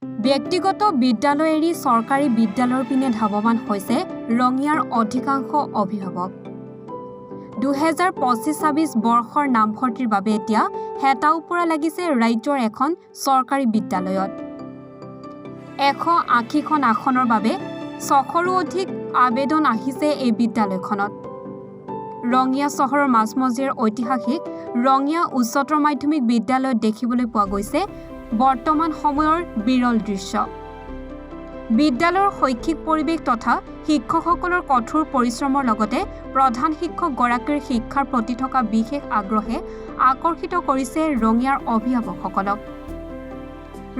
ব্যক্তিগত বিদ্যালয় এৰি চৰকাৰী বিদ্যালয়ৰ পিনে ধাৱমান হৈছে ৰঙিয়াৰ অধিকাংশ অভিভাৱক। 2025-26 বৰ্ষৰ নামভৰ্তিৰ বাবে এতিয়া হেতাও পৰা লাগিছে ৰাজ্যৰ এখন চৰকাৰী বিদ্যালয়ত। 180খন আসনৰ বাবে 600ৰো অধিক আবেদন আহিছে এই বিদ্যালয়খনত। ৰঙিয়া চহৰৰ মাজমজিয়াৰ ঐতিহাসিক ৰঙিয়া উচ্চতৰ মাধ্যমিক বিদ্যালয়ত দেখিবলৈ পোৱা গৈছে বৰ্তমান সময়ৰ বিৰল দৃশ্য। বিদ্যালয়ৰ শৈক্ষিক পৰিৱেশ তথা শিক্ষকসকলৰ কঠোৰ পৰিশ্ৰমৰ লগতে প্ৰধান শিক্ষকগৰাকীৰ শিক্ষাৰ প্ৰতি থকা বিশেষ আগ্ৰহে আকৰ্ষিত কৰিছে ৰঙিয়াৰ অভিভাৱকসকলক।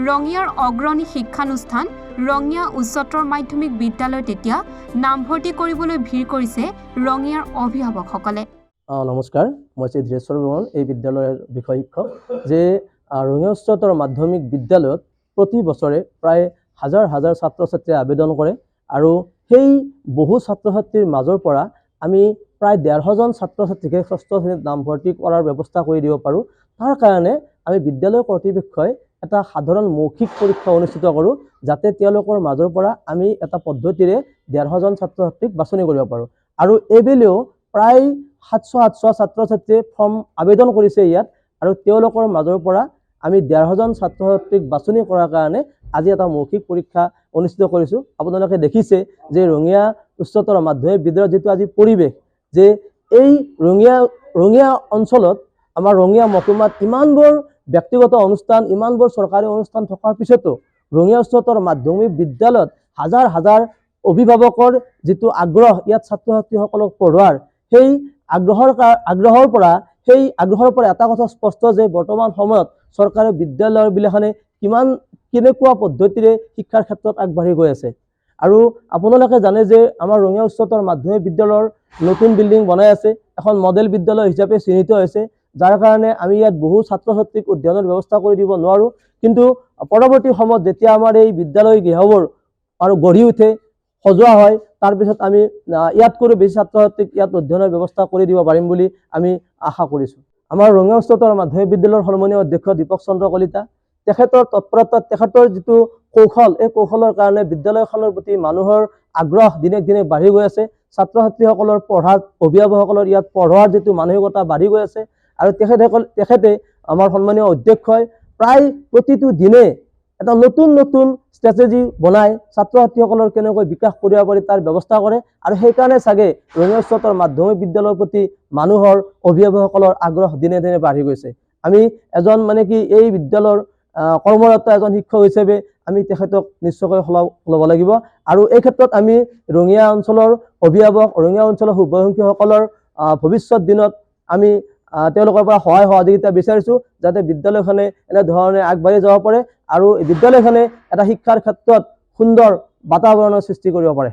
ৰঙিয়াৰ অগ্ৰণী শিক্ষানুষ্ঠান ৰঙিয়া উচ্চতৰ মাধ্যমিক বিদ্যালয়ত এতিয়া নামভৰ্তি কৰিবলৈ ভিৰ কৰিছে ৰঙিয়াৰ অভিভাৱকসকলে। নমস্কাৰ, মই ধীৰেশ্বৰ বৰ্মন, এই বিদ্যালয়ৰ বিষয় শিক্ষক। যে ৰঙিয়া উচ্চতৰ মাধ্যমিক বিদ্যালয়ত প্ৰতি বছৰে প্ৰায় হাজাৰ হাজাৰ ছাত্ৰ ছাত্ৰীয়ে আবেদন কৰে আৰু সেই বহু ছাত্ৰ ছাত্ৰীৰ মাজৰ পৰা আমি প্ৰায় 150জন ছাত্ৰ ছাত্ৰীকে ষষ্ঠ শ্ৰেণীত নামভৰ্তি কৰাৰ ব্যৱস্থা কৰি দিব পাৰোঁ। তাৰ কাৰণে আমি বিদ্যালয় কৰ্তৃপক্ষই এটা সাধাৰণ মৌখিক পৰীক্ষা অনুষ্ঠিত কৰোঁ, যাতে তেওঁলোকৰ মাজৰ পৰা আমি এটা পদ্ধতিৰে 150জন ছাত্ৰ ছাত্ৰীক বাছনি কৰিব পাৰোঁ। আৰু এইবেলিও প্ৰায় 700 ছাত্ৰ ছাত্ৰীয়ে ফৰ্ম আবেদন কৰিছে ইয়াত, আৰু তেওঁলোকৰ মাজৰ পৰা আমি 150জন ছাত্ৰ ছাত্ৰীক বাছনি কৰাৰ কাৰণে আজি এটা মৌখিক পৰীক্ষা অনুষ্ঠিত কৰিছোঁ। আপোনালোকে দেখিছে যে ৰঙিয়া উচ্চতৰ মাধ্যমিক বিদ্যালয়ৰ যিটো আজি পৰিৱেশ, যে এই ৰঙিয়া অঞ্চলত আমাৰ ৰঙিয়া মহকুমাত ইমানবোৰ ব্যক্তিগত অনুষ্ঠান, ইমানবোৰ চৰকাৰী অনুষ্ঠান থকাৰ পিছতো ৰঙিয়া উচ্চতৰ মাধ্যমিক বিদ্যালয়ত হাজাৰ হাজাৰ অভিভাৱকৰ যিটো আগ্ৰহ ইয়াত ছাত্ৰ ছাত্ৰীসকলক পঢ়োৱাৰ, সেই আগ্ৰহৰ পৰা এটা কথা স্পষ্ট যে বৰ্তমান সময়ত চৰকাৰী বিদ্যালয়বিলাখনে কেনেকুৱা পদ্ধতিৰে শিক্ষাৰ ক্ষেত্ৰত আগবাঢ়ি গৈ আছে। আৰু আপোনালোকে জানে যে আমাৰ ৰঙিয়া উচ্চতৰ মাধ্যমিক বিদ্যালয়ৰ নতুন বিল্ডিং বনাই আছে, এখন মডেল বিদ্যালয় হিচাপে চিহ্নিত হৈছে, যাৰ কাৰণে আমি ইয়াত বহু ছাত্ৰ ছাত্ৰীক অধ্যয়নৰ ব্যৱস্থা কৰি দিব নোৱাৰোঁ। কিন্তু পৰৱৰ্তী সময়ত যেতিয়া আমাৰ এই বিদ্যালয় গৃহবোৰ আৰু গঢ়ি উঠে, সজোৱা হয়, তাৰপিছত আমি ইয়াতকৈ বেছি ছাত্ৰ ছাত্ৰীক ইয়াত অধ্যয়নৰ ব্যৱস্থা কৰি দিব পাৰিম বুলি আমি আশা কৰিছোঁ। আমাৰ ৰঙিয়া উচ্চতৰ মাধ্যমিক বিদ্যালয়ৰ সন্মানীয় অধ্যক্ষ দীপক চন্দ্ৰ কলিতা, তেখেতৰ তৎপৰতাত, তেখেতৰ যিটো কৌশল, এই কৌশলৰ কাৰণে বিদ্যালয়খনৰ প্ৰতি মানুহৰ আগ্ৰহ দিনে দিনে বাঢ়ি গৈ আছে। ছাত্ৰ ছাত্ৰীসকলৰ পঢ়াত, অভিভাৱকসকলৰ ইয়াত পঢ়োৱাৰ যিটো মানসিকতা বাঢ়ি গৈ আছে। আৰু তেখেতে আমাৰ সন্মানীয় অধ্যক্ষই প্ৰায় প্ৰতিটো দিনে এটা নতুন ষ্ট্ৰেটেজি বনাই ছাত্ৰ ছাত্ৰীসকলৰ কেনেকৈ বিকাশ কৰিব পাৰি তাৰ ব্যৱস্থা কৰে। আৰু সেইকাৰণে চাগে ৰঙিয়া উচ্চতৰ মাধ্যমিক বিদ্যালয়ৰ প্ৰতি মানুহৰ, অভিভাৱকসকলৰ আগ্ৰহ দিনে দিনে বাঢ়ি গৈছে। আমি এজন এই বিদ্যালয়ৰ কৰ্মৰত এজন শিক্ষক হিচাপে আমি তেখেতক নিশ্চয়কৈ ল'ব লাগিব। আৰু এই ক্ষেত্ৰত আমি ৰঙিয়া অঞ্চলৰ অভিভাৱক, ৰঙিয়া অঞ্চলৰ শুভাকাংক্ষীসকলৰ ভৱিষ্যত দিনত আমি তেওঁলোকৰ পৰা সহায় সহযোগিতা বিচাৰিছোঁ, যাতে বিদ্যালয়খনে এনেধৰণে আগবাঢ়ি যাব পাৰে আৰু বিদ্যালয়খনে এটা শিক্ষাৰ ক্ষেত্ৰত সুন্দৰ বাতাবৰণৰ সৃষ্টি কৰিব পাৰে।